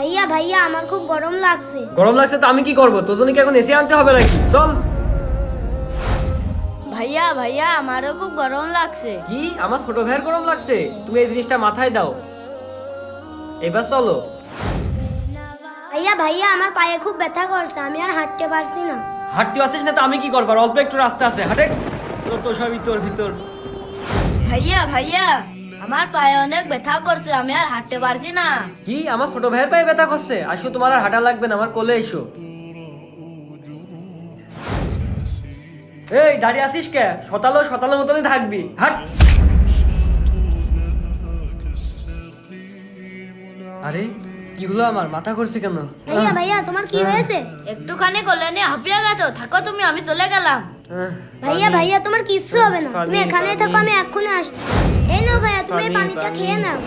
ভাইয়া ভাইয়া আমার খুব গরম লাগছে। গরম লাগছে তো আমি কি করব? তোর জন্য কি এখন এসি আনতে হবে নাকি? চল। ভাইয়া ভাইয়া আমারও খুব গরম লাগছে। কি আমার ছোট ভাইয়ের গরম লাগছে? তুমি এই জিনিসটা মাথায় দাও। এবার চলো। ভাইয়া ভাইয়া আমার পায়ে খুব ব্যথা করছে, আমি আর হাঁটতে পারছি না। হাঁটতে পারছিস না তো আমি কি করবো? আর অল্প একটু রাস্তা আছে, হাঁটে। তো সবই তোর ভিতর। ভাইয়া ভাইয়া আমার পায়ে অনেক ব্যথা করছে, আমি আর হাঁটতে পারছি না। কি আমার ছোট ভাইয়ের পায়ে ব্যথা করছে? আসো, তোমার আর হাঁটা লাগবে না, আমার কোলে এসো। এই দাঁড়িয়ে আছিস কে? শতালো শতালো মতনই থাকবি, হাট। আরে কি হলো, আমার মাথা করছে কেন? ভাইয়া ভাইয়া তোমার কি হয়েছে? একটুখানি করলে নিয়ে হাঁপিয়ে গেছো, থাকো তুমি, আমি চলে গেলাম। ভাইয়া ভাইয়া তোমার কিচ্ছু হবে না, তুমি এখানেই থাকো, আমি এক্ষুনি আসছি। এই নাও ভাইয়া, তুমি এই পানি, পানিটা পানি। খেয়ে নাও।